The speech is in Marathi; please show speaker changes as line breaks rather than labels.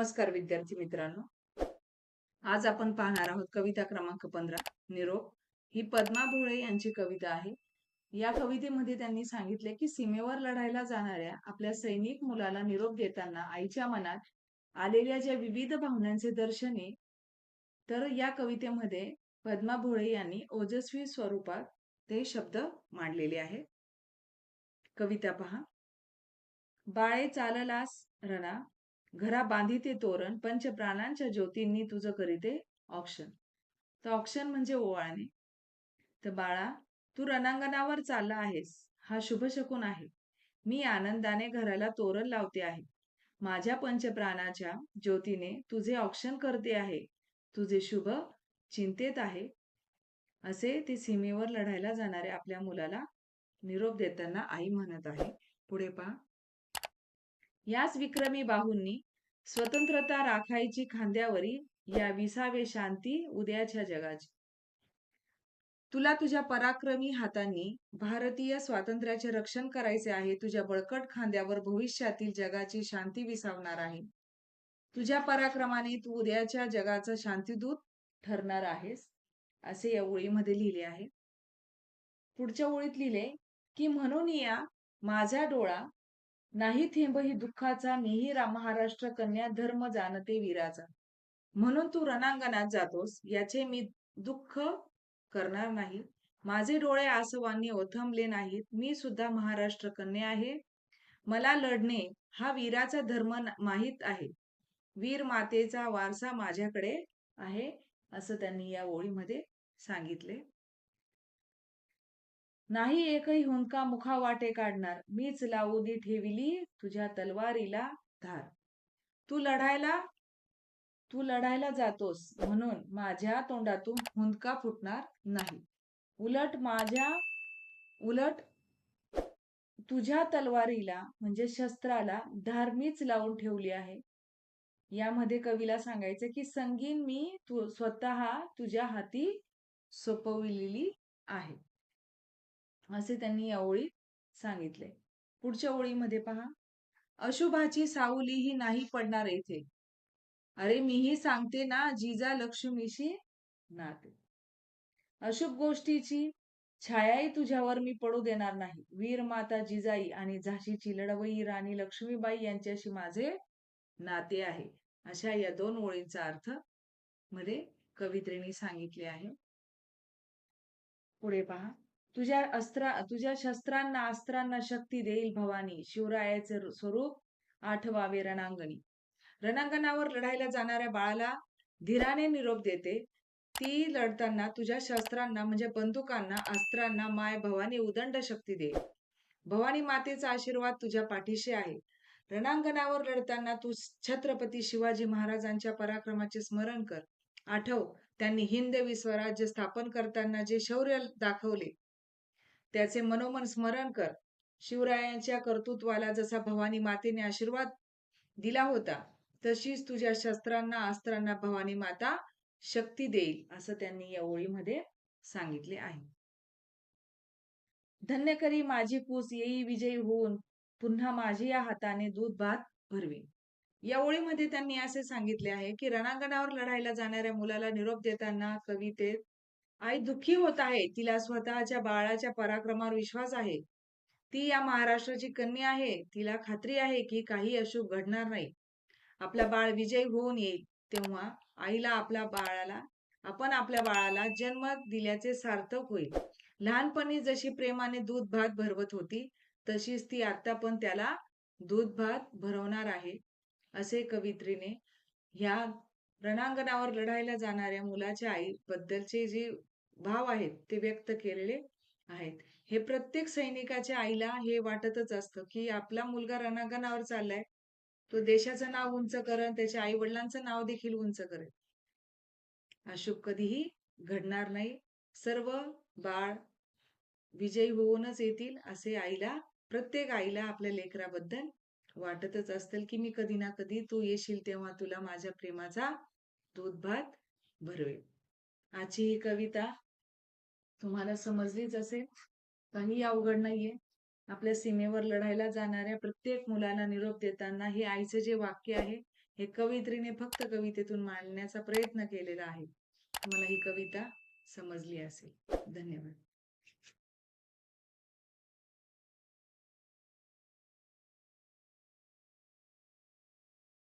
नमस्कार विद्यार्थी मित्रांनो. आज आपण पाहणार आहोत कविता क्रमांक 15 निरोप. ही पद्मा भोळे यांची कविता आहे. या कवितेमध्ये त्यांनी सांगितले की सीमेवर लढायला जाणाऱ्या आपल्या सैनिक मुलाला निरोप देताना आईच्या मनात आलेल्या ज्या विविध भावनांचे दर्शने, तर या कवितेमध्ये पद्मा भोळे यांनी ओजस्वी स्वरूपात ते शब्द मांडलेले आहेत. कविता पहा. बाळे चाललास रणा, घरा बांधिते तोरण, पंचप्राणांच्या ज्योतींनी तुझं करीते औक्षण. तर औक्षण म्हणजे ओवाळणे. तर बाळा, तू रणांगणावर चालला आहेस, हा शुभ शकुन आहे. मी आनंदाने घराला तोरण लावते आहे. माझ्या पंचप्राणाच्या ज्योतीने तुझे औक्षण करते आहे. तुझे शुभ चिंतेत आहे. असे ते सीमेवर लढायला जाणाऱ्या आपल्या मुलाला निरोप देताना आई म्हणत आहे. पुढे पहा. याच विक्रमी बाहूंनी स्वतंत्रता राखायची खांद्यावरी, या विसावे शांती उद्याच्या जगाची. तुला तुझ्या पराक्रमी हातांनी भारतीय स्वातंत्र्याचे रक्षण करायचे आहे. तुझ्या बळकट खांद्यावर भविष्यातील जगाची शांती विसावणार आहे. तुझ्या पराक्रमाने तू उद्याच्या जगाचा शांतीदूत ठरणार आहेस, असे या ओळीमध्ये लिहिले आहे. पुढच्या ओळीत लिहिले की म्हणून या माझा डोळा नाही थेंबही दुःखाचा, मीही महाराष्ट्र कन्या धर्म जाणते वीराचा. म्हणून तू रणांगणात जातोस याचे मी दुःख करणार नाही. माझे डोळे आसवांनी ओथंबले नाहीत. मी सुद्धा महाराष्ट्र कन्या आहे. मला लढणे हा वीराचा धर्म माहीत आहे. वीर मातेचा वारसा माझ्याकडे आहे, असं त्यांनी या ओळीमध्ये सांगितले. नाही एकही हुंदका मुखा वाटे काढणार, मीच लावूनी ठेविली तुझ्या तलवारीला धार. तू लढायला जातोस म्हणून माझ्या तोंडातून हुंदका फुटणार नाही. उलट तुझ्या तलवारीला म्हणजे शस्त्राला धार मीच लावून ठेवली आहे. यामध्ये कवीला सांगायचं की संगीन मी स्वतः तुझ्या हाती सोपविलेली आहे, असे त्यांनी या ओळीत सांगितले. पुढच्या ओळीमध्ये पहा. अशुभाची सावलीही नाही पडणार येथे, अरे मीही सांगते ना जिजा लक्ष्मीशी नाते. अशुभ गोष्टीची छायाही तुझ्यावर मी पडू देणार नाही. वीर माता जिजाई आणि झाशीची लढवई राणी लक्ष्मीबाई यांच्याशी माझे नाते आहे. अशा या दोन ओळींचा अर्थ मध्ये कवित्रीने सांगितले आहे. पुढे पहा. तुझ्या शस्त्रांना अस्त्रांना शक्ती देईल भवानी, शिवरायाचे स्वरूप आठवावे रणांगणी. रणांगणावर लढायला जाणाऱ्या बाळाला धीराने निरोप देते. ती लढताना तुझ्या शस्त्रांना म्हणजे बंदुकांना, अस्त्रांना माय भवानी उदंड शक्ती दे. भवानी मातेचा आशीर्वाद तुझ्या पाठीशी आहे. रणांगणावर लढताना तू छत्रपती शिवाजी महाराजांच्या पराक्रमाचे स्मरण कर. आठव, त्यांनी हिंदवी स्वराज्य स्थापन करताना जे शौर्य दाखवले त्याचे मनोमन स्मरण कर. शिवरायांच्या कर्तृत्वाला जसा भवानी मातेने आशीर्वाद दिला होता, तशीच तुझ्या शस्त्रांना अस्त्रांना भवानी माता शक्ती देईल, असं त्यांनी या ओळीमध्ये सांगितले आहे. धन्य करी माझी कूस येई विजयी होऊन, पुन्हा माझी या हाताने दूध भात भरवी. या ओळीमध्ये त्यांनी असे सांगितले आहे की रणांगणावर लढायला जाणाऱ्या मुलाला निरोप देताना कवितेत आई दुःखी होत आहे. तिला स्वतःच्या बाळाच्या पराक्रमावर विश्वास आहे. ती या महाराष्ट्राची कन्या आहे. तिला खात्री आहे की काही अशुभ घडणार नाही. आपला बाळ विजयी होऊन येईल तेव्हा आईला आपण आपल्या बाळाला जन्म दिल्याचे सार्थक होईल. लहानपणी जशी प्रेमाने दूध भात भरवत होती, तशीच ती आता पण त्याला दूध भात भरवणार आहे, असे कवित्रीने ह्या रणांगणावर लढायला जाणाऱ्या मुलाच्या आई बद्दलचे जे भाव आहेत ते व्यक्त केलेले आहेत. हे प्रत्येक सैनिकाच्या आईला हे वाटतच असतं की आपला मुलगा रणांगणावर चाललाय, तो देशाचं नाव उंच करेल, त्याच्या आई वडिलांचं नाव देखील उंच करेल. अशुभ कधीही घडणार नाही. सर्व बाळ विजयी होऊनच येतील, असे प्रत्येक आईला आपल्या लेकराबद्दल वाटतच असतं की मी कधी ना कधी तू येशील तेव्हा तुला माझ्या प्रेमाचा दूध भात भरवेल. आजची ही कविता तुम्हाला समजलीच असेल. काही अवघड नाहीये. आपल्या सीमेवर लढायला जाणाऱ्या प्रत्येक मुलाला निरोप देताना हे आईचं जे वाक्य आहे हे कवयित्रीने फक्त कवितेतून मांडण्याचा प्रयत्न केलेला आहे. तुम्हाला ही कविता समजली असेल. धन्यवाद.